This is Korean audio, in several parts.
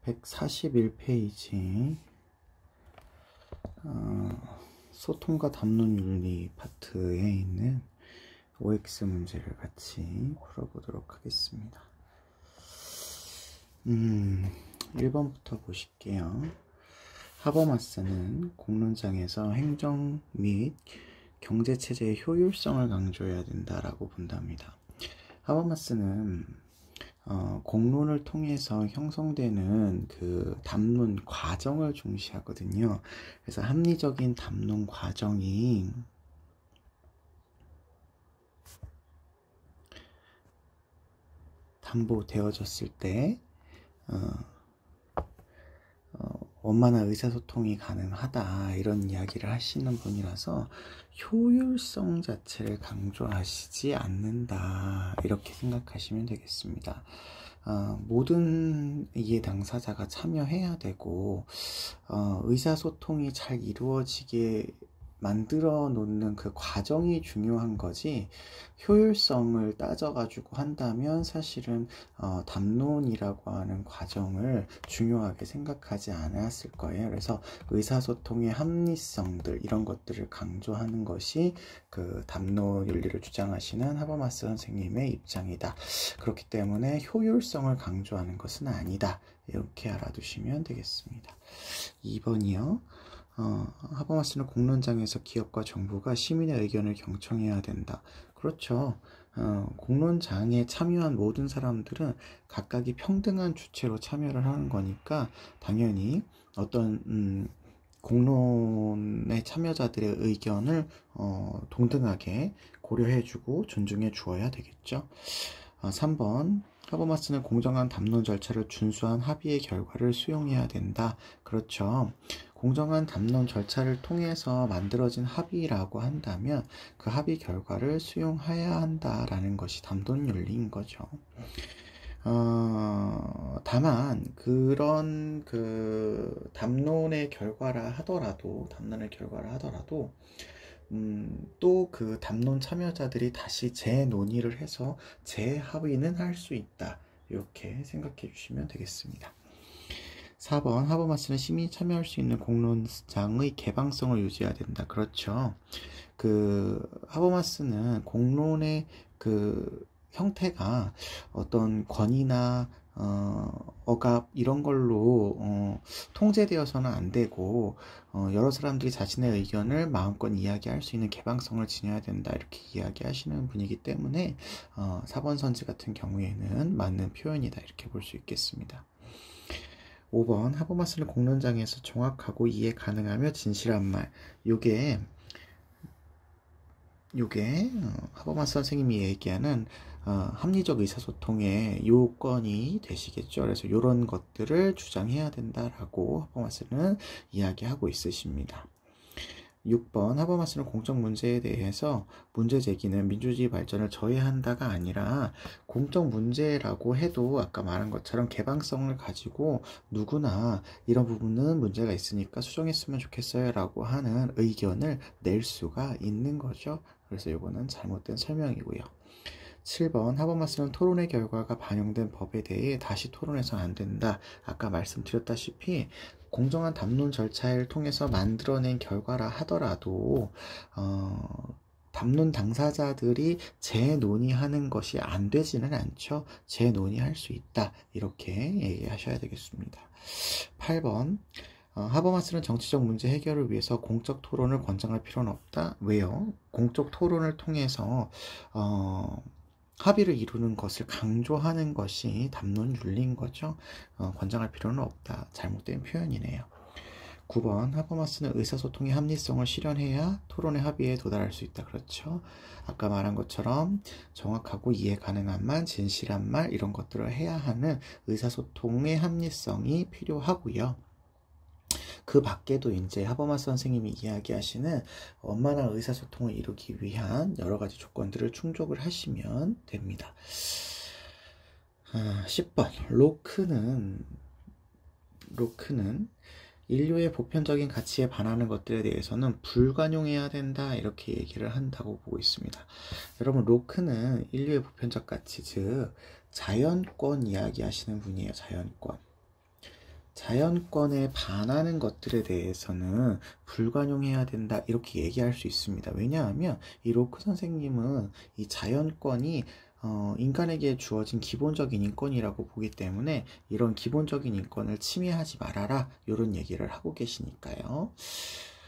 141페이지 소통과 담론 윤리 파트에 있는 OX 문제를 같이 풀어보도록 하겠습니다. 1번부터 보실게요. 하버마스는 공론장에서 행정 및 경제체제의 효율성을 강조해야 된다라고 본답니다. 하버마스는 공론을 통해서 형성되는 그 담론 과정을 중시하거든요. 그래서 합리적인 담론 과정이 담보되어졌을 때 원만한 의사소통이 가능하다 이런 이야기를 하시는 분이라서 효율성 자체를 강조하시지 않는다 이렇게 생각하시면 되겠습니다. 모든 이해 당사자가 참여해야 되고 의사소통이 잘 이루어지게 만들어 놓는 그 과정이 중요한 거지, 효율성을 따져가지고 한다면 사실은 담론이라고 하는 과정을 중요하게 생각하지 않았을 거예요. 그래서 의사소통의 합리성들 이런 것들을 강조하는 것이 그 담론 윤리를 주장하시는 하버마스 선생님의 입장이다. 그렇기 때문에 효율성을 강조하는 것은 아니다. 이렇게 알아두시면 되겠습니다. 2번이요. 하버마스는 공론장에서 기업과 정부가 시민의 의견을 경청해야 된다. 그렇죠. 공론장에 참여한 모든 사람들은 각각이 평등한 주체로 참여를 하는 거니까 당연히 어떤 공론의 참여자들의 의견을 동등하게 고려해주고 존중해 주어야 되겠죠. 3번 하버마스는 공정한 담론 절차를 준수한 합의의 결과를 수용해야 된다. 그렇죠. 공정한 담론 절차를 통해서 만들어진 합의라고 한다면 그 합의 결과를 수용해야 한다라는 것이 담론 윤리인 거죠. 다만 그런 그 담론의 결과라 하더라도 또 그 담론 참여자들이 다시 재논의를 해서 재합의는 할 수 있다. 이렇게 생각해 주시면 되겠습니다. 4번 하버마스는 시민이 참여할 수 있는 공론장의 개방성을 유지해야 된다. 그렇죠. 그 하버마스는 공론의 그 형태가 어떤 권위나 억압 이런 걸로 통제되어서는 안 되고 여러 사람들이 자신의 의견을 마음껏 이야기할 수 있는 개방성을 지녀야 된다 이렇게 이야기하시는 분이기 때문에 4번 선지 같은 경우에는 맞는 표현이다 이렇게 볼 수 있겠습니다. 5번 하버마스는 공론장에서 정확하고 이해 가능하며 진실한 말, 요게 하버마스 선생님이 얘기하는 합리적 의사소통의 요건이 되시겠죠. 그래서 이런 것들을 주장해야 된다라고 하버마스는 이야기하고 있으십니다. 6번 하버마스는 공적 문제에 대해서 문제 제기는 민주주의 발전을 저해한다가 아니라 공적 문제라고 해도 아까 말한 것처럼 개방성을 가지고 누구나 이런 부분은 문제가 있으니까 수정했으면 좋겠어요 라고 하는 의견을 낼 수가 있는 거죠. 그래서 이거는 잘못된 설명이고요. 7번 하버마스는 토론의 결과가 반영된 법에 대해 다시 토론해서는 안 된다. 아까 말씀드렸다시피 공정한 담론 절차를 통해서 만들어낸 결과라 하더라도 담론 당사자들이 재논의하는 것이 안 되지는 않죠. 재논의할 수 있다. 이렇게 얘기하셔야 되겠습니다. 8번 하버마스는 정치적 문제 해결을 위해서 공적 토론을 권장할 필요는 없다. 왜요? 공적 토론을 통해서 합의를 이루는 것을 강조하는 것이 담론 윤리인 거죠. 권장할 필요는 없다. 잘못된 표현이네요. 9번 하버마스는 의사소통의 합리성을 실현해야 토론의 합의에 도달할 수 있다. 그렇죠. 아까 말한 것처럼 정확하고 이해 가능한 말, 진실한 말 이런 것들을 해야 하는 의사소통의 합리성이 필요하고요. 그 밖에도 이제 하버마스 선생님이 이야기하시는 원만한 의사소통을 이루기 위한 여러 가지 조건들을 충족을 하시면 됩니다. 10번 로크는 인류의 보편적인 가치에 반하는 것들에 대해서는 불관용해야 된다 이렇게 얘기를 한다고 보고 있습니다. 여러분 로크는 인류의 보편적 가치 즉 자연권 이야기하시는 분이에요. 자연권. 자연권에 반하는 것들에 대해서는 불관용해야 된다 이렇게 얘기할 수 있습니다. 왜냐하면 이 로크 선생님은 이 자연권이 인간에게 주어진 기본적인 인권이라고 보기 때문에 이런 기본적인 인권을 침해하지 말아라 이런 얘기를 하고 계시니까요.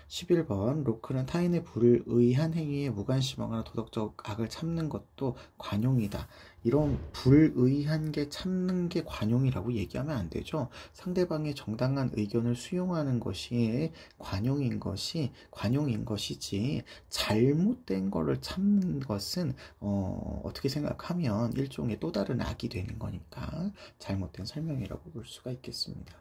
11번 로크는 타인의 불의한 행위에 무관심하거나 도덕적 악을 참는 것도 관용이다. 이런 불의한 게 참는 게 관용이라고 얘기하면 안 되죠. 상대방의 정당한 의견을 수용하는 것이 관용인 것이지 잘못된 거를 참는 것은 어떻게 생각하면 일종의 또 다른 악이 되는 거니까 잘못된 설명이라고 볼 수가 있겠습니다.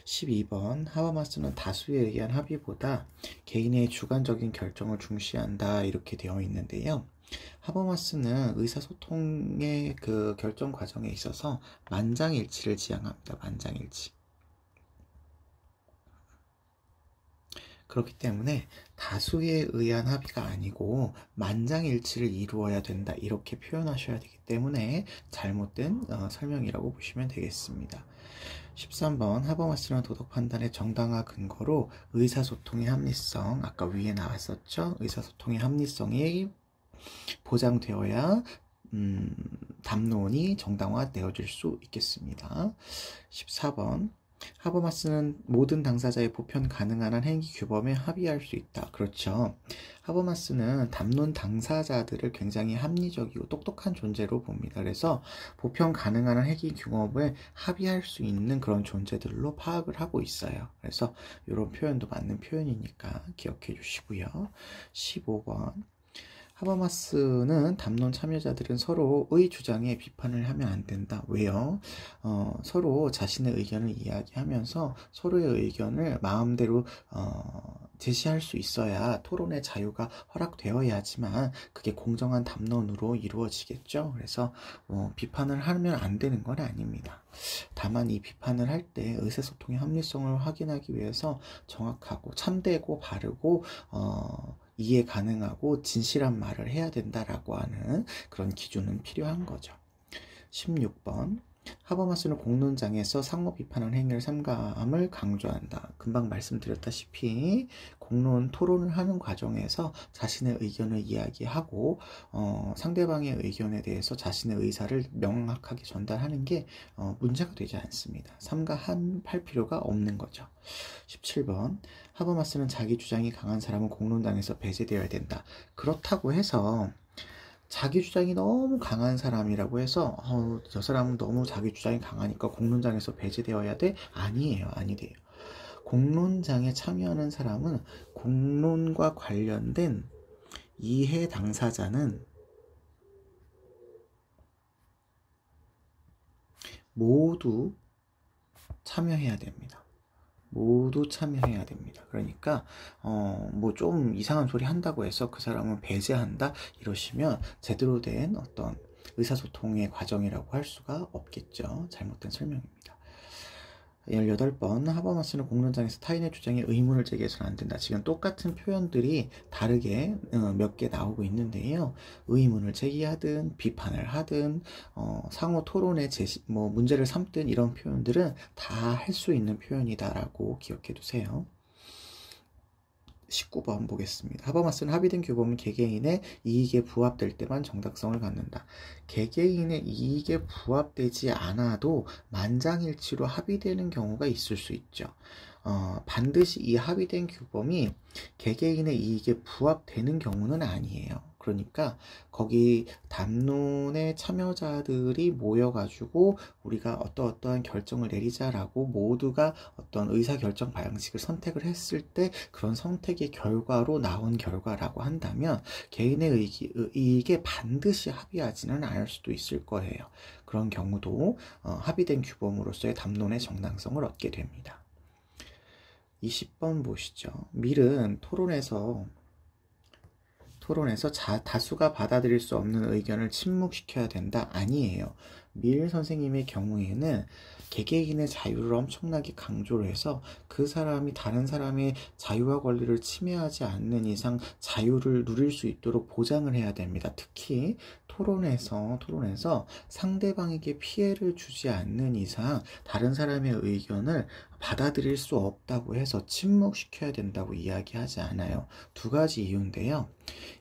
12번 하버마스는 다수에 의한 합의보다 개인의 주관적인 결정을 중시한다 이렇게 되어 있는데요. 하버마스는 의사소통의 그 결정 과정에 있어서 만장일치를 지향합니다. 만장일치. 그렇기 때문에 다수에 의한 합의가 아니고 만장일치를 이루어야 된다 이렇게 표현하셔야 되기 때문에 잘못된 설명이라고 보시면 되겠습니다. 13번 하버마스는 도덕 판단의 정당화 근거로 의사소통의 합리성, 아까 위에 나왔었죠. 의사소통의 합리성이 보장되어야 담론이 정당화되어질 수 있겠습니다. 14번 하버마스는 모든 당사자의 보편 가능한 한 행위 규범에 합의할 수 있다. 그렇죠. 하버마스는 담론 당사자들을 굉장히 합리적이고 똑똑한 존재로 봅니다. 그래서 보편 가능한 한 행위 규범을 합의할 수 있는 그런 존재들로 파악을 하고 있어요. 그래서 이런 표현도 맞는 표현이니까 기억해 주시고요. 15번 하버마스는 담론 참여자들은 서로의 주장에 비판을 하면 안 된다. 왜요? 서로 자신의 의견을 이야기하면서 서로의 의견을 마음대로 제시할 수 있어야 토론의 자유가 허락되어야지만 그게 공정한 담론으로 이루어지겠죠. 그래서 비판을 하면 안 되는 건 아닙니다. 다만 이 비판을 할 때 의사소통의 합리성을 확인하기 위해서 정확하고 참되고 바르고 이해 가능하고 진실한 말을 해야 된다라고 하는 그런 기준은 필요한 거죠. 16번 하버마스는 공론장에서 상호 비판하는 행위를 삼감을 강조한다. 금방 말씀드렸다시피 공론 토론을 하는 과정에서 자신의 의견을 이야기하고 상대방의 의견에 대해서 자신의 의사를 명확하게 전달하는 게 문제가 되지 않습니다. 삼가할 필요가 없는 거죠. 17번 하버마스는 자기 주장이 강한 사람은 공론장에서 배제되어야 된다. 그렇다고 해서 자기 주장이 너무 강한 사람이라고 해서 저 사람은 너무 자기 주장이 강하니까 공론장에서 배제되어야 돼? 아니에요. 아니돼요. 공론장에 참여하는 사람은 공론과 관련된 이해 당사자는 모두 참여해야 됩니다. 모두 참여해야 됩니다. 그러니까 뭐 좀 이상한 소리 한다고 해서 그 사람은 배제한다 이러시면 제대로 된 어떤 의사소통의 과정이라고 할 수가 없겠죠. 잘못된 설명입니다. 18번 하버마스는 공론장에서 타인의 주장에 의문을 제기해서는 안 된다. 지금 똑같은 표현들이 다르게 몇 개 나오고 있는데요. 의문을 제기하든 비판을 하든 상호 토론의 문제를 삼든 이런 표현들은 다 할 수 있는 표현이다라고 기억해 두세요. 19번 보겠습니다. 하버마스는 합의된 규범은 개개인의 이익에 부합될 때만 정당성을 갖는다. 개개인의 이익에 부합되지 않아도 만장일치로 합의되는 경우가 있을 수 있죠. 반드시 이 합의된 규범이 개개인의 이익에 부합되는 경우는 아니에요. 그러니까 거기 담론의 참여자들이 모여가지고 우리가 어떠한 결정을 내리자라고 모두가 어떤 의사결정 방식을 선택을 했을 때 그런 선택의 결과로 나온 결과라고 한다면 개인의 이익에 반드시 합의하지는 않을 수도 있을 거예요. 그런 경우도 합의된 규범으로서의 담론의 정당성을 얻게 됩니다. 20번 보시죠. 밀은 토론에서 다수가 받아들일 수 없는 의견을 침묵시켜야 된다? 아니에요. 밀 선생님의 경우에는 개개인의 자유를 엄청나게 강조를 해서 그 사람이 다른 사람의 자유와 권리를 침해하지 않는 이상 자유를 누릴 수 있도록 보장을 해야 됩니다. 특히 토론에서 상대방에게 피해를 주지 않는 이상 다른 사람의 의견을 받아들일 수 없다고 해서 침묵시켜야 된다고 이야기하지 않아요. 두 가지 이유인데요.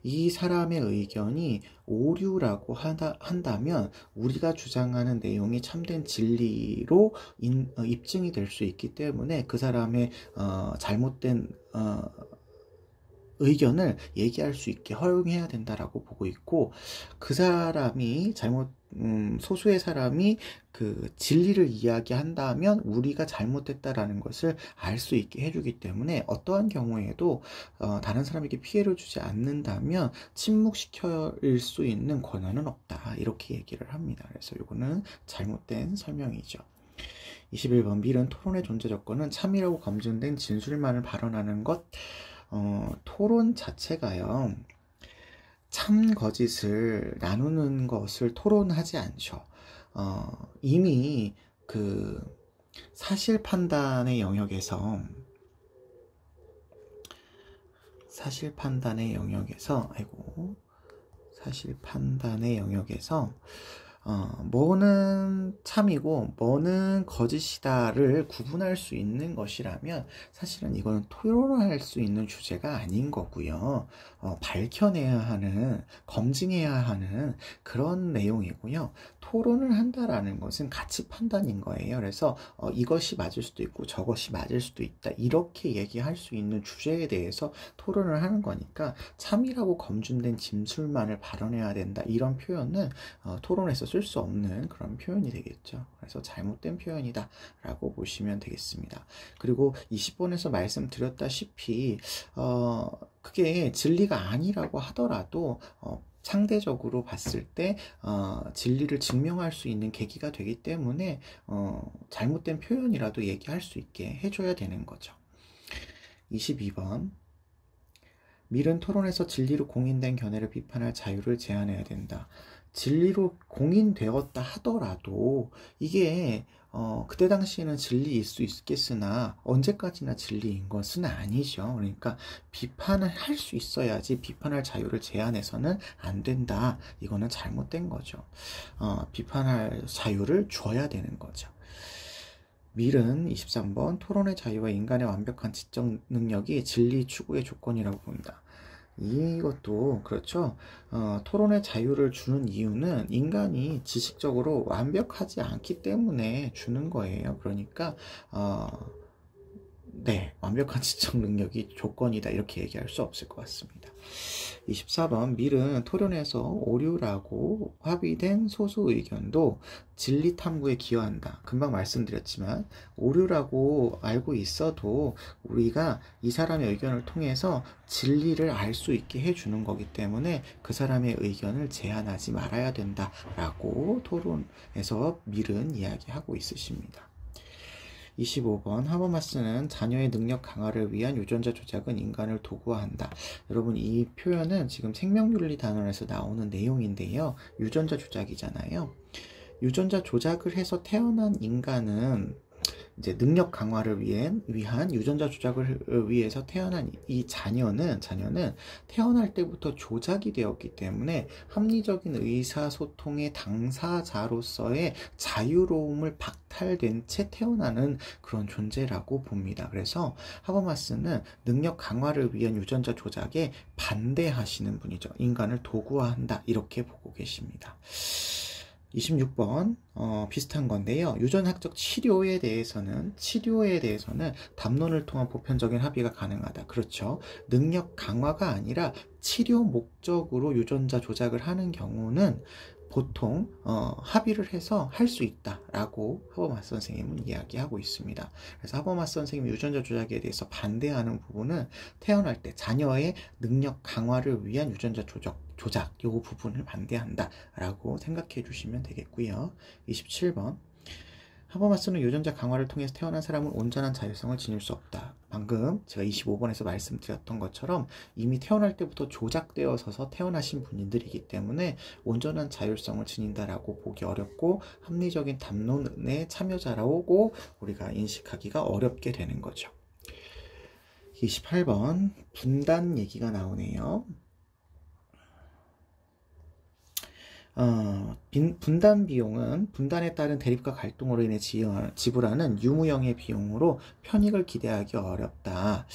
이 사람의 의견이 오류라고 한다면 우리가 주장하는 내용이 참된 진리로 입증이 될 수 있기 때문에 그 사람의 잘못된 의견을 얘기할 수 있게 허용해야 된다라고 보고 있고, 그 사람이 소수의 사람이 그 진리를 이야기한다면 우리가 잘못됐다라는 것을 알 수 있게 해주기 때문에 어떠한 경우에도 다른 사람에게 피해를 주지 않는다면 침묵시킬 수 있는 권한은 없다, 이렇게 얘기를 합니다. 그래서 이거는 잘못된 설명이죠. 21번 밀은 토론의 존재 조건은 참이라고 검증된 진술만을 발언하는 것. 토론 자체가요, 참 거짓을 나누는 것을 토론하지 않죠. 이미 그 사실 판단의 영역에서 뭐는 참이고 뭐는 거짓이다를 구분할 수 있는 것이라면 사실은 이거는 토론할 수 있는 주제가 아닌 거고요. 밝혀내야 하는, 검증해야 하는 그런 내용이고요. 토론을 한다라는 것은 가치 판단인 거예요. 그래서 이것이 맞을 수도 있고 저것이 맞을 수도 있다, 이렇게 얘기할 수 있는 주제에 대해서 토론을 하는 거니까 참이라고 검증된 진술만을 발언해야 된다, 이런 표현은 토론에서 쓸 수 없는 그런 표현이 되겠죠. 그래서 잘못된 표현이다 라고 보시면 되겠습니다. 그리고 20번에서 말씀드렸다시피 그게 진리가 아니라고 하더라도 상대적으로 봤을 때 진리를 증명할 수 있는 계기가 되기 때문에 잘못된 표현이라도 얘기할 수 있게 해줘야 되는 거죠. 22번 밀은 토론에서 진리로 공인된 견해를 비판할 자유를 제한해야 된다. 진리로 공인되었다 하더라도 이게 그때 당시에는 진리일 수 있겠으나 언제까지나 진리인 것은 아니죠. 그러니까 비판을 할 수 있어야지 비판할 자유를 제한해서는 안 된다. 이거는 잘못된 거죠. 비판할 자유를 줘야 되는 거죠. 밀은 23번 토론의 자유와 인간의 완벽한 지적 능력이 진리 추구의 조건이라고 봅니다. 이것도 그렇죠. 토론의 자유를 주는 이유는 인간이 지식적으로 완벽하지 않기 때문에 주는 거예요. 그러니까 완벽한 지적 능력이 조건이다, 이렇게 얘기할 수 없을 것 같습니다. 24번 밀은 토론에서 오류라고 합의된 소수 의견도 진리 탐구에 기여한다. 금방 말씀드렸지만 오류라고 알고 있어도 우리가 이 사람의 의견을 통해서 진리를 알 수 있게 해주는 거기 때문에 그 사람의 의견을 제한하지 말아야 된다라고 토론에서 밀은 이야기하고 있으십니다. 25번 하버마스는 자녀의 능력 강화를 위한 유전자 조작은 인간을 도구화한다. 여러분, 이 표현은 지금 생명윤리 단원에서 나오는 내용인데요. 유전자 조작이잖아요. 유전자 조작을 해서 태어난 인간은 이제 능력 강화를 위한 유전자 조작을 위해서 태어난 이 자녀는 태어날 때부터 조작이 되었기 때문에 합리적인 의사소통의 당사자로서의 자유로움을 박탈된 채 태어나는 그런 존재라고 봅니다. 그래서 하버마스는 능력 강화를 위한 유전자 조작에 반대하시는 분이죠. 인간을 도구화한다, 이렇게 보고 계십니다. 26번 비슷한 건데요. 유전학적 치료에 대해서는 담론을 통한 보편적인 합의가 가능하다. 그렇죠. 능력 강화가 아니라 치료 목적으로 유전자 조작을 하는 경우는 보통 합의를 해서 할 수 있다라고 하버마스 선생님은 이야기하고 있습니다. 그래서 하버마스 선생님이 유전자 조작에 대해서 반대하는 부분은 태어날 때 자녀의 능력 강화를 위한 유전자 조작 이 부분을 반대한다라고 생각해 주시면 되겠고요. 27번 하버마스는 유전자 강화를 통해서 태어난 사람은 온전한 자율성을 지닐 수 없다. 방금 제가 25번에서 말씀드렸던 것처럼 이미 태어날 때부터 조작되어서 태어나신 분들이기 때문에 온전한 자율성을 지닌다라고 보기 어렵고 합리적인 담론의 참여자라고 우리가 인식하기가 어렵게 되는 거죠. 28번 분단 얘기가 나오네요. 분단 비용은 분단에 따른 대립과 갈등으로 인해 지불하는 유무형의 비용으로 편익을 기대하기 어렵다.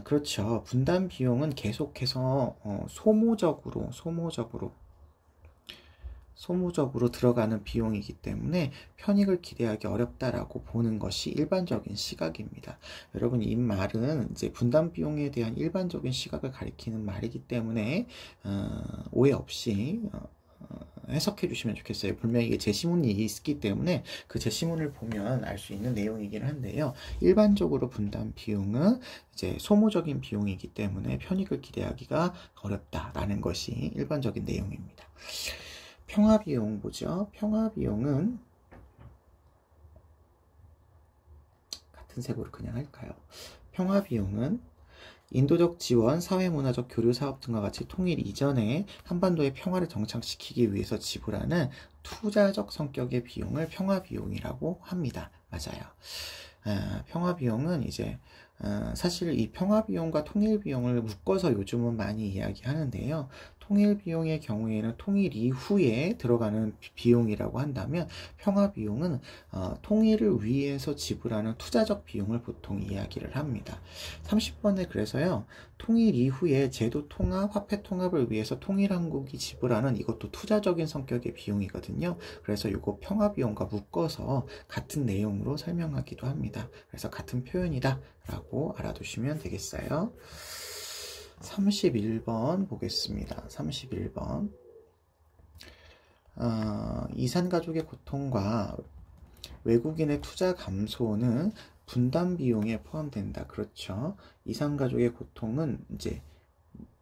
그렇죠. 분단 비용은 계속해서 소모적으로 들어가는 비용이기 때문에 편익을 기대하기 어렵다라고 보는 것이 일반적인 시각입니다. 여러분, 이 말은 이제 분단 비용에 대한 일반적인 시각을 가리키는 말이기 때문에 오해 없이 해석해 주시면 좋겠어요. 분명히 이게 제시문이 있기 때문에 그 제시문을 보면 알 수 있는 내용이긴 한데요. 일반적으로 분단 비용은 이제 소모적인 비용이기 때문에 편익을 기대하기가 어렵다라는 것이 일반적인 내용입니다. 평화비용 보죠. 평화비용은 같은 색으로 그냥 할까요? 평화비용은 인도적 지원, 사회문화적 교류 사업 등과 같이 통일 이전에 한반도의 평화를 정착시키기 위해서 지불하는 투자적 성격의 비용을 평화비용이라고 합니다. 맞아요. 평화비용은 이제 사실 이 평화비용과 통일비용을 묶어서 요즘은 많이 이야기하는데요. 통일비용의 경우에는 통일 이후에 들어가는 비용이라고 한다면 평화비용은 통일을 위해서 지불하는 투자적 비용을 보통 이야기를 합니다. 30번에 그래서요. 통일 이후에 제도 통합, 화폐 통합을 위해서 통일한국이 지불하는 이것도 투자적인 성격의 비용이거든요. 그래서 이거 평화비용과 묶어서 같은 내용으로 설명하기도 합니다. 그래서 같은 표현이다 라고 알아두시면 되겠어요. 31번 보겠습니다. 31번 이산가족의 고통과 외국인의 투자 감소는 분단 비용에 포함된다. 그렇죠. 이산가족의 고통은 이제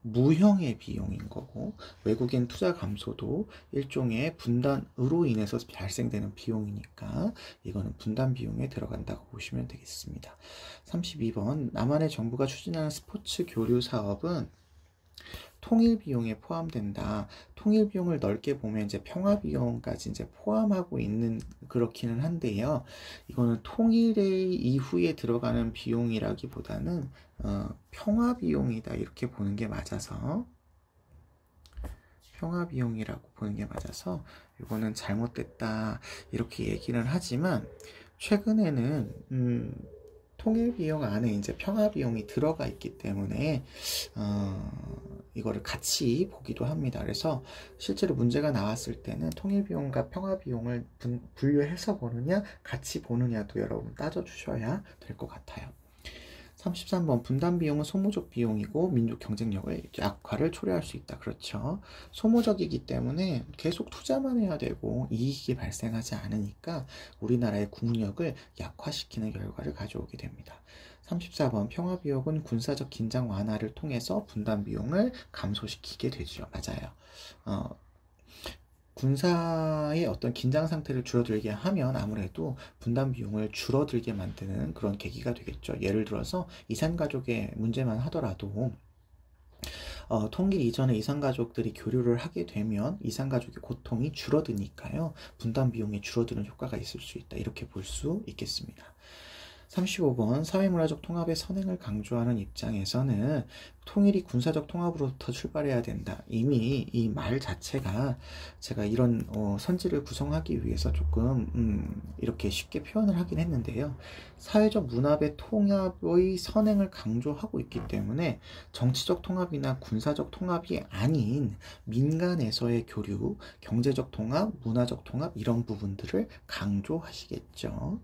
무형의 비용인 거고 외국인 투자 감소도 일종의 분단으로 인해서 발생되는 비용이니까 이거는 분단 비용에 들어간다고 보시면 되겠습니다. 32번 남한의 정부가 추진하는 스포츠 교류 사업은 통일 비용에 포함된다. 통일 비용을 넓게 보면 이제 평화 비용까지 이제 포함하고 있는 그렇기는 한데요. 이거는 통일의 이후에 들어가는 비용이라기보다는 평화 비용이다 이렇게 보는 게 맞아서 평화 비용이라고 보는 게 맞아서 이거는 잘못됐다 이렇게 얘기는 하지만 최근에는 통일 비용 안에 이제 평화 비용이 들어가 있기 때문에 이거를 같이 보기도 합니다. 그래서 실제로 문제가 나왔을 때는 통일 비용과 평화 비용을 분류해서 보느냐 같이 보느냐도 여러분 따져주셔야 될 것 같아요. 33번 분단 비용은 소모적 비용이고 민족 경쟁력을 약화를 초래할 수 있다. 그렇죠. 소모적이기 때문에 계속 투자만 해야 되고 이익이 발생하지 않으니까 우리나라의 국력을 약화시키는 결과를 가져오게 됩니다. 34번 평화비용은 군사적 긴장 완화를 통해서 분단 비용을 감소시키게 되죠. 맞아요. 군사의 어떤 긴장 상태를 줄어들게 하면 아무래도 분단 비용을 줄어들게 만드는 그런 계기가 되겠죠. 예를 들어서 이산가족의 문제만 하더라도 통일 이전에 이산가족들이 교류를 하게 되면 이산가족의 고통이 줄어드니까요. 분단 비용이 줄어드는 효과가 있을 수 있다. 이렇게 볼 수 있겠습니다. 35번 사회문화적 통합의 선행을 강조하는 입장에서는 통일이 군사적 통합으로부터 출발해야 된다. 이미 이 말 자체가 제가 이런 선지를 구성하기 위해서 조금 이렇게 쉽게 표현을 하긴 했는데요. 사회적 문화의 통합의 선행을 강조하고 있기 때문에 정치적 통합이나 군사적 통합이 아닌 민간에서의 교류, 경제적 통합, 문화적 통합 이런 부분들을 강조하시겠죠.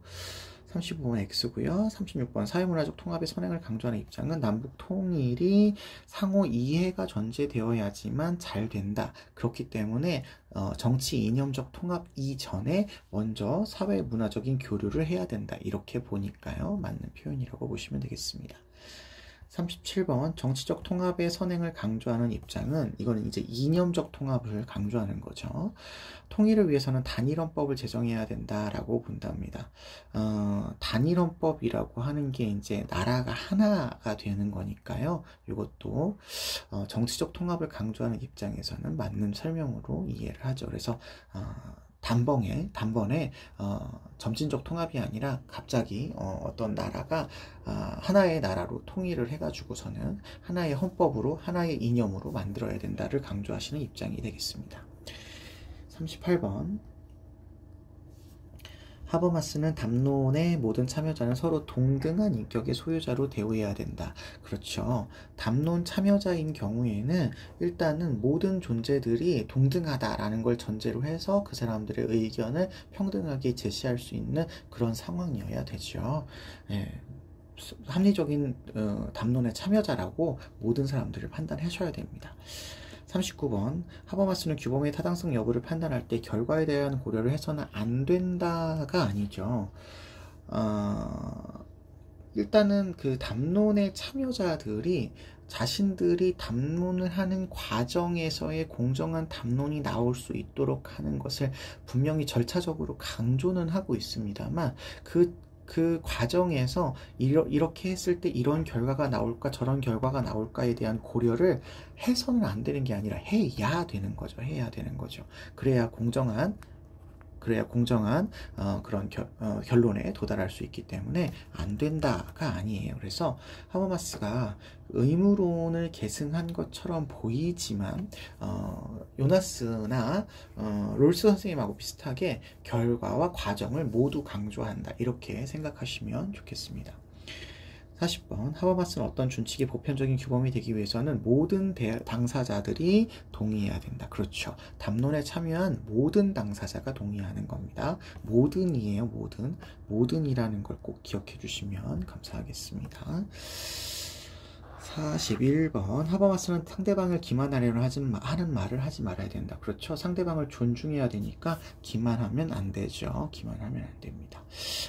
35번 X고요. 36번 사회문화적 통합의 선행을 강조하는 입장은 남북 통일이 상호 이해가 전제되어야지만 잘 된다. 그렇기 때문에 정치 이념적 통합 이전에 먼저 사회문화적인 교류를 해야 된다. 이렇게 보니까요. 맞는 표현이라고 보시면 되겠습니다. 37번 정치적 통합의 선행을 강조하는 입장은 이거는 이제 이념적 통합을 강조하는 거죠. 통일을 위해서는 단일헌법을 제정해야 된다라고 본답니다. 단일헌법이라고 하는 게 이제 나라가 하나가 되는 거니까요. 이것도 정치적 통합을 강조하는 입장에서는 맞는 설명으로 이해를 하죠. 그래서 단번에 점진적 통합이 아니라 갑자기 어떤 나라가 하나의 나라로 통일을 해가지고서는 하나의 헌법으로 하나의 이념으로 만들어야 된다를 강조하시는 입장이 되겠습니다. 38번 하버마스는 담론의 모든 참여자는 서로 동등한 인격의 소유자로 대우해야 된다. 그렇죠. 담론 참여자인 경우에는 일단은 모든 존재들이 동등하다라는 걸 전제로 해서 그 사람들의 의견을 평등하게 제시할 수 있는 그런 상황이어야 되죠. 예. 합리적인 담론의 참여자라고 모든 사람들을 판단하셔야 됩니다. 39번 하버마스는 규범의 타당성 여부를 판단할 때 결과에 대한 고려를 해서는 안 된다가 아니죠. 일단은 그 담론의 참여자들이 자신들이 담론을 하는 과정에서의 공정한 담론이 나올 수 있도록 하는 것을 분명히 절차적으로 강조는 하고 있습니다만 그 과정에서 이렇게 했을 때 이런 결과가 나올까 저런 결과가 나올까에 대한 고려를 해서는 안 되는 게 아니라 해야 되는 거죠. 그래야 공정한 그런 결론에 도달할 수 있기 때문에 안 된다가 아니에요. 그래서 하버마스가 의무론을 계승한 것처럼 보이지만 요나스나 롤스 선생님하고 비슷하게 결과와 과정을 모두 강조한다. 이렇게 생각하시면 좋겠습니다. 40번 하버마스는 어떤 준칙이 보편적인 규범이 되기 위해서는 모든 당사자들이 동의해야 된다. 그렇죠. 담론에 참여한 모든 당사자가 동의하는 겁니다. 모든이에요. 모든이라는 걸 꼭 기억해 주시면 감사하겠습니다. 41번 하버마스는 상대방을 기만하려는 하는 말을 하지 말아야 된다. 그렇죠. 상대방을 존중해야 되니까 기만하면 안 되죠. 기만하면 안 됩니다.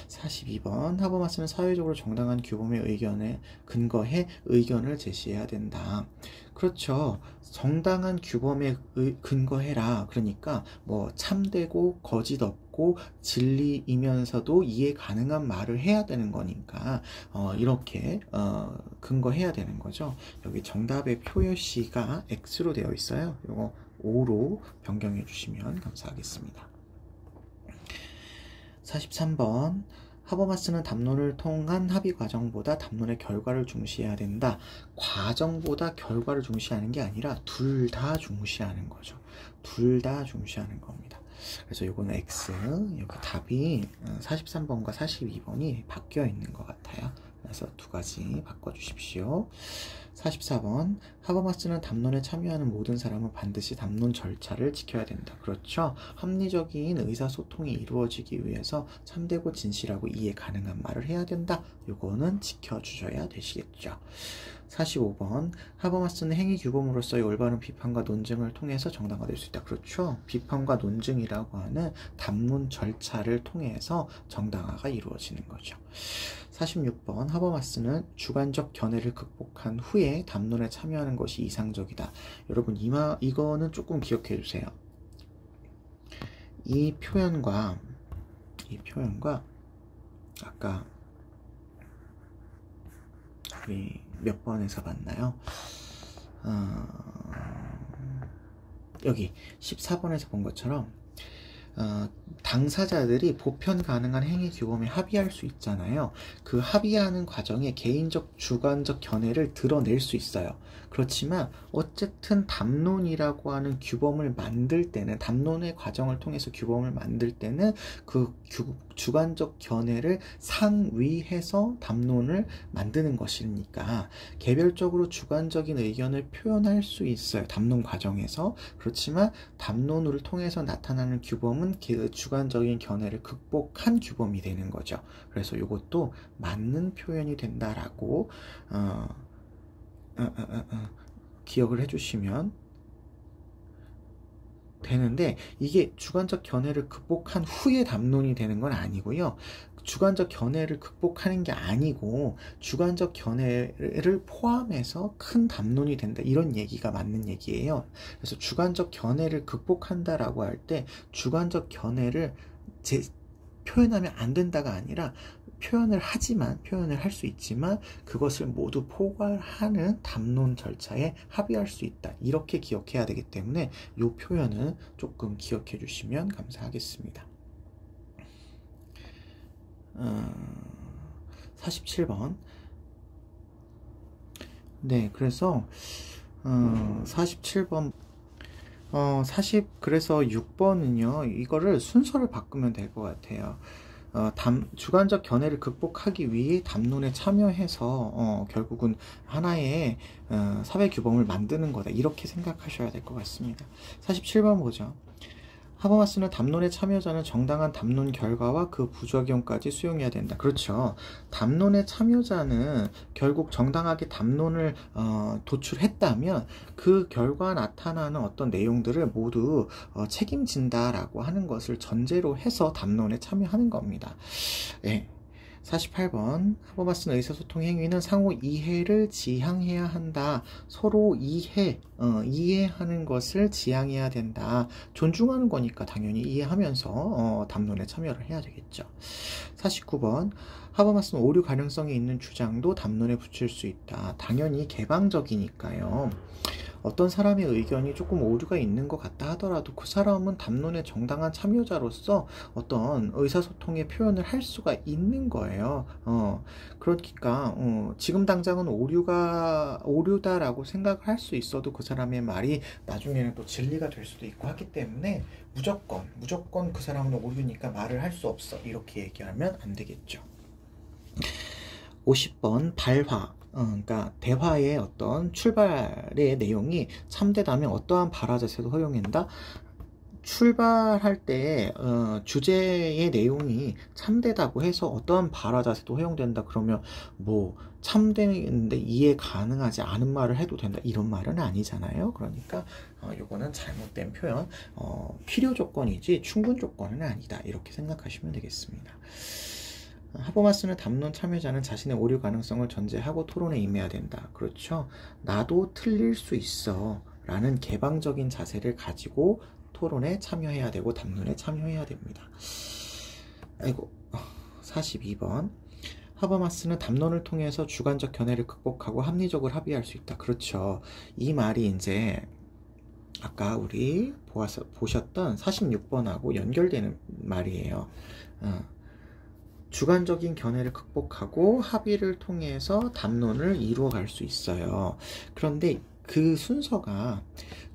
42번 하버마스는 사회적으로 정당한 규범의 의견에 근거해 의견을 제시해야 된다. 그렇죠. 정당한 규범에 근거해라. 그러니까 뭐 참되고 거짓 없고 진리이면서도 이해 가능한 말을 해야 되는 거니까 이렇게 근거해야 되는 거죠. 여기 정답의 표시가 X로 되어 있어요. 이거 O로 변경해 주시면 감사하겠습니다. 43번 하버마스는 담론을 통한 합의 과정보다 담론의 결과를 중시해야 된다. 과정보다 결과를 중시하는 게 아니라 둘 다 중시하는 거죠. 둘 다 중시하는 겁니다. 그래서 요거는 X, 여기 답이 43번과 42번이 바뀌어 있는 것 같아요. 그래서 두 가지 바꿔주십시오. 44번 하버마스는 담론에 참여하는 모든 사람은 반드시 담론 절차를 지켜야 된다. 그렇죠. 합리적인 의사소통이 이루어지기 위해서 참되고 진실하고 이해 가능한 말을 해야 된다. 요거는 지켜주셔야 되시겠죠. 45번 하버마스는 행위 규범으로서의 올바른 비판과 논증을 통해서 정당화될 수 있다. 그렇죠. 비판과 논증이라고 하는 담론 절차를 통해서 정당화가 이루어지는 거죠. 46번 하버마스는 주관적 견해를 극복한 후에 담론에 참여하는 것이 이상적이다. 여러분 이거는 조금 기억해 주세요. 이 표현과 아까 우리 몇 번에서 봤나요? 여기 14번에서 본 것처럼 당사자들이 보편 가능한 행위 규범에 합의할 수 있잖아요. 그 합의하는 과정에 개인적 주관적 견해를 드러낼 수 있어요. 그렇지만 어쨌든 담론이라고 하는 규범을 만들 때는 담론의 과정을 통해서 규범을 만들 때는 그 주관적 견해를 상위해서 담론을 만드는 것이니까 개별적으로 주관적인 의견을 표현할 수 있어요. 담론 과정에서. 그렇지만 담론을 통해서 나타나는 규범은 그 주관적인 견해를 극복한 규범이 되는 거죠. 그래서 이것도 맞는 표현이 된다라고 기억을 해주시면 되는데, 이게 주관적 견해를 극복한 후에 담론이 되는 건 아니고요. 주관적 견해를 극복하는 게 아니고 주관적 견해를 포함해서 큰 담론이 된다, 이런 얘기가 맞는 얘기예요. 그래서 주관적 견해를 극복한다라고 할 때 주관적 견해를 표현하면 안 된다가 아니라 표현을 할 수 있지만 그것을 모두 포괄하는 담론 절차에 합의할 수 있다. 이렇게 기억해야 되기 때문에 이 표현은 조금 기억해 주시면 감사하겠습니다. 47번. 네, 그래서 47번 그래서 6번은요, 이거를 순서를 바꾸면 될 것 같아요. 주관적 견해를 극복하기 위해 담론에 참여해서 결국은 하나의 사회 규범을 만드는 거다. 이렇게 생각하셔야 될 것 같습니다. 47번 보죠. 하버마스는 담론의 참여자는 정당한 담론 결과와 그 부작용까지 수용해야 된다. 그렇죠. 담론의 참여자는 결국 정당하게 담론을 도출했다면 그 결과 나타나는 어떤 내용들을 모두 책임진다라고 하는 것을 전제로 해서 담론에 참여하는 겁니다. 네. 48번. 하버마스는 의사소통 행위는 상호 이해를 지향해야 한다. 서로 이해하는 것을 지향해야 된다. 존중하는 거니까 당연히 이해하면서 담론에 참여를 해야 되겠죠. 49번. 하버마스는 오류 가능성이 있는 주장도 담론에 붙일 수 있다. 당연히 개방적이니까요. 어떤 사람의 의견이 조금 오류가 있는 것 같다 하더라도 그 사람은 담론의 정당한 참여자로서 어떤 의사소통의 표현을 할 수가 있는 거예요. 그러니까 지금 당장은 오류다라고 생각을 할 수 있어도 그 사람의 말이 나중에는 또 진리가 될 수도 있고 하기 때문에 무조건 그 사람은 오류니까 말을 할 수 없어. 이렇게 얘기하면 안 되겠죠. 50번 발화. 그러니까 대화의 어떤 출발의 내용이 참되다면 어떠한 발화 자세도 허용한다. 출발할 때 주제의 내용이 참되다고 해서 어떠한 발화 자세도 허용된다. 그러면 뭐 참되는데 이해 가능하지 않은 말을 해도 된다. 이런 말은 아니잖아요. 그러니까 요거는 잘못된 표현. 필요 조건이지 충분 조건은 아니다. 이렇게 생각하시면 되겠습니다. 하버마스는 담론 참여자는 자신의 오류 가능성을 전제하고 토론에 임해야 된다. 그렇죠. 나도 틀릴 수 있어 라는 개방적인 자세를 가지고 토론에 참여해야 되고 담론에 참여해야 됩니다. 42번. 하버마스는 담론을 통해서 주관적 견해를 극복하고 합리적으로 합의할 수 있다. 그렇죠. 이 말이 이제 아까 우리 보셨던 46번하고 연결되는 말이에요. 주관적인 견해를 극복하고 합의를 통해서 담론을 이루어갈 수 있어요. 그런데 그 순서가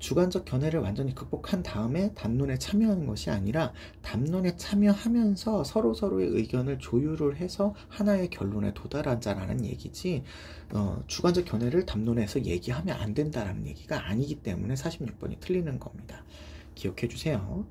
주관적 견해를 완전히 극복한 다음에 담론에 참여하는 것이 아니라 담론에 참여하면서 서로의 의견을 조율을 해서 하나의 결론에 도달하자라는 얘기지 주관적 견해를 담론에서 얘기하면 안 된다라는 얘기가 아니기 때문에 46번이 틀리는 겁니다. 기억해 주세요.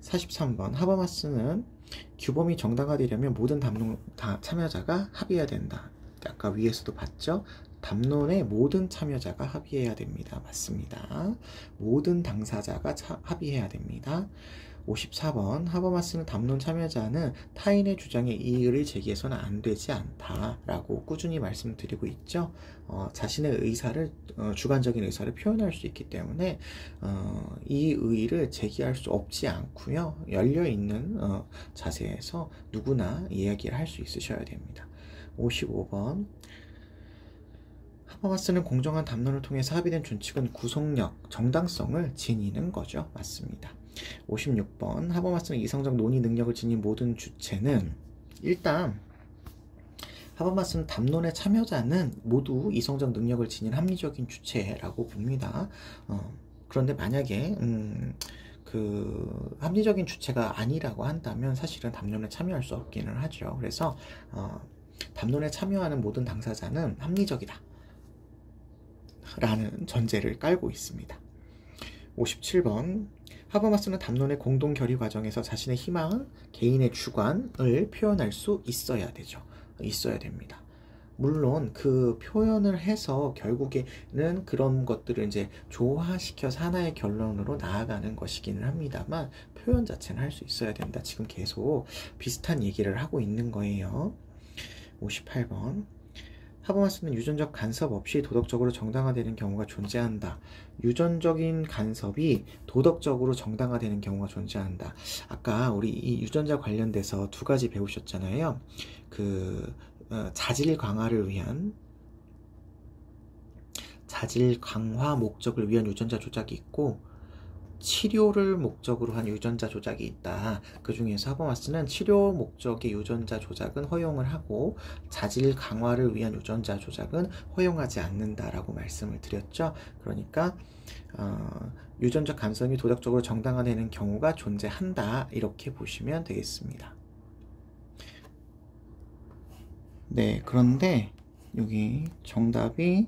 43번. 하버마스는 규범이 정당화되려면 모든 담론 참여자가 합의해야 된다. 아까 위에서도 봤죠? 담론의 모든 참여자가 합의해야 됩니다. 맞습니다. 모든 당사자가 합의해야 됩니다. 54번. 하버마스는 담론 참여자는 타인의 주장에 이의를 제기해서는 안 되지 않다라고 꾸준히 말씀드리고 있죠. 자신의 의사를 주관적인 의사를 표현할 수 있기 때문에 이 의의를 제기할 수 없지 않고요. 열려있는 자세에서 누구나 이야기를 할 수 있으셔야 됩니다. 55번. 하버마스는 공정한 담론을 통해서 합의된 준칙은 구속력, 정당성을 지니는 거죠. 맞습니다. 56번. 하버마스는 이성적 논의 능력을 지닌 모든 주체는 일단 하버마스는 담론의 참여자는 모두 이성적 능력을 지닌 합리적인 주체라고 봅니다. 그런데 만약에 그 합리적인 주체가 아니라고 한다면 사실은 담론에 참여할 수 없기는 하죠. 그래서 담론에 참여하는 모든 당사자는 합리적이다 라는 전제를 깔고 있습니다. 57번. 하버마스는 담론의 공동 결의 과정에서 자신의 희망, 개인의 주관을 표현할 수 있어야 됩니다. 물론 그 표현을 해서 결국에는 그런 것들을 이제 조화시켜서 하나의 결론으로 나아가는 것이기는 합니다만 표현 자체는 할 수 있어야 된다. 지금 계속 비슷한 얘기를 하고 있는 거예요. 58번. 하버마스는 유전적 간섭 없이 도덕적으로 정당화되는 경우가 존재한다. 유전적인 간섭이 도덕적으로 정당화되는 경우가 존재한다. 아까 우리 이 유전자 관련돼서 두 가지 배우셨잖아요. 자질 강화 목적을 위한 유전자 조작이 있고, 치료를 목적으로 한 유전자 조작이 있다. 그 중에서 하버마스는 치료 목적의 유전자 조작은 허용을 하고 자질 강화를 위한 유전자 조작은 허용하지 않는다라고 말씀을 드렸죠. 그러니까 유전적 간섭이 도덕적으로 정당화되는 경우가 존재한다. 이렇게 보시면 되겠습니다. 네, 그런데 여기 정답이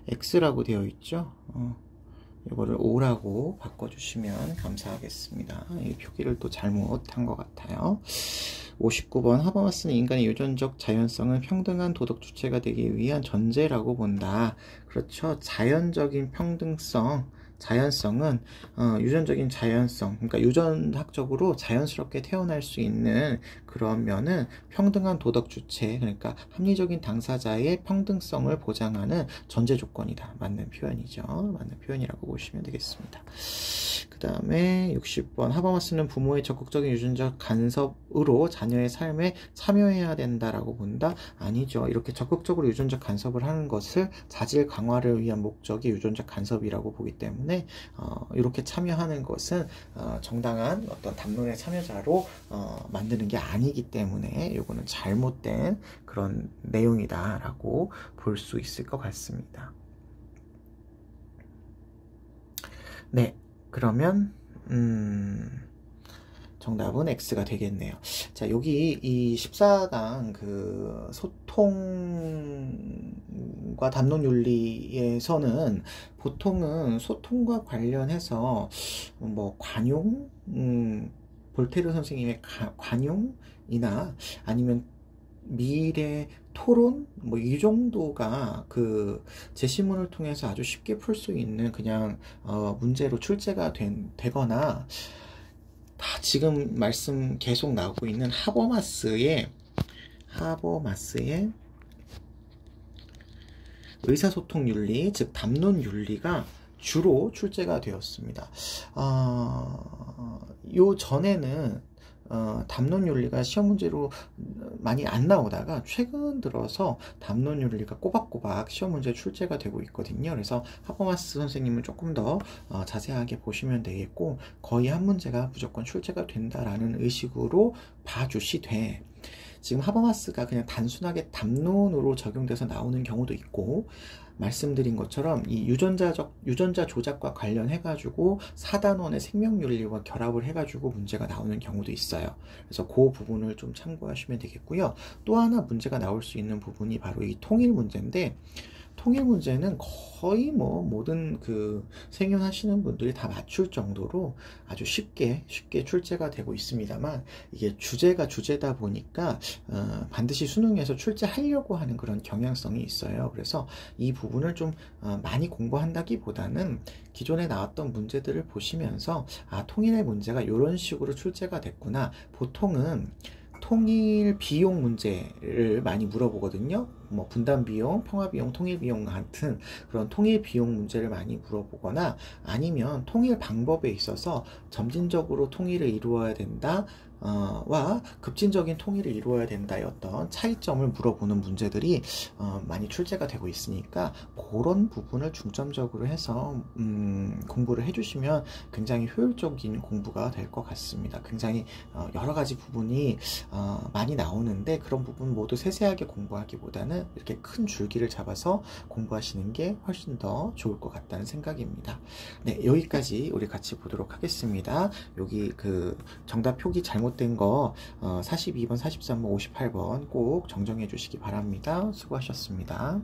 X라고 되어 있죠. 이거를 O라고 바꿔주시면 감사하겠습니다. 이 표기를 또 잘못한 것 같아요. 59번 하버마스는 인간의 유전적 자연성을 평등한 도덕 주체가 되기 위한 전제라고 본다. 그렇죠. 자연적인 평등성, 자연성은 유전적인 자연성, 그러니까 유전학적으로 자연스럽게 태어날 수 있는 그런 면은 평등한 도덕 주체, 그러니까 합리적인 당사자의 평등성을 보장하는 전제 조건이다. 맞는 표현이죠. 맞는 표현이라고 보시면 되겠습니다. 그 다음에 60번 하버마스는 부모의 적극적인 유전적 간섭으로 자녀의 삶에 참여해야 된다라고 본다. 아니죠. 이렇게 적극적으로 유전적 간섭을 하는 것을 자질 강화를 위한 목적의 유전적 간섭이라고 보기 때문에 이렇게 참여하는 것은 정당한 어떤 담론의 참여자로 만드는 게 아니기 때문에 이거는 잘못된 그런 내용이다라고 볼 수 있을 것 같습니다. 네, 그러면 정답은 X가 되겠네요. 자, 여기 이 14강 그 소통과 담론 윤리에서는 보통은 소통과 관련해서 뭐 관용, 볼테르 선생님의 관용이나 아니면 미래 토론 뭐 이 정도가 그 제시문을 통해서 아주 쉽게 풀 수 있는 그냥 문제로 출제가 되거나 다 지금 말씀 계속 나오고 있는 하버마스의 의사소통 윤리, 즉 담론 윤리가 주로 출제가 되었습니다. 요 전에는 담론 윤리가 시험 문제로 많이 안 나오다가 최근 들어서 담론 윤리가 꼬박꼬박 시험 문제 출제가 되고 있거든요. 그래서 하버마스 선생님은 조금 더 자세하게 보시면 되겠고, 거의 한 문제가 무조건 출제가 된다라는 의식으로 봐주시되, 지금 하버마스가 그냥 단순하게 담론으로 적용돼서 나오는 경우도 있고, 말씀드린 것처럼 이 유전자 조작과 관련해가지고 4단원의 생명윤리와 결합을 해가지고 문제가 나오는 경우도 있어요. 그래서 그 부분을 좀 참고하시면 되겠고요. 또 하나 문제가 나올 수 있는 부분이 바로 이 통일 문제인데, 통일 문제는 거의 뭐 모든 그 생윤하시는 분들이 다 맞출 정도로 아주 쉽게 출제가 되고 있습니다만, 이게 주제가 주제다 보니까 반드시 수능에서 출제하려고 하는 그런 경향성이 있어요. 그래서 이 부분을 좀 많이 공부한다기보다는 기존에 나왔던 문제들을 보시면서 통일의 문제가 이런 식으로 출제가 됐구나. 보통은 통일 비용 문제를 많이 물어보거든요. 뭐 분담 비용, 평화 비용, 통일 비용 같은 그런 통일 비용 문제를 많이 물어보거나, 아니면 통일 방법에 있어서 점진적으로 통일을 이루어야 된다 와 급진적인 통일을 이루어야 된다의 어떤 차이점을 물어보는 문제들이 많이 출제가 되고 있으니까, 그런 부분을 중점적으로 해서 공부를 해주시면 굉장히 효율적인 공부가 될 것 같습니다. 굉장히 여러 가지 부분이 많이 나오는데, 그런 부분 모두 세세하게 공부하기보다는 이렇게 큰 줄기를 잡아서 공부하시는 게 훨씬 더 좋을 것 같다는 생각입니다. 네, 여기까지 우리 같이 보도록 하겠습니다. 여기 그 정답 표기 잘못된 거 42번, 43번, 58번 꼭 정정해 주시기 바랍니다. 수고하셨습니다.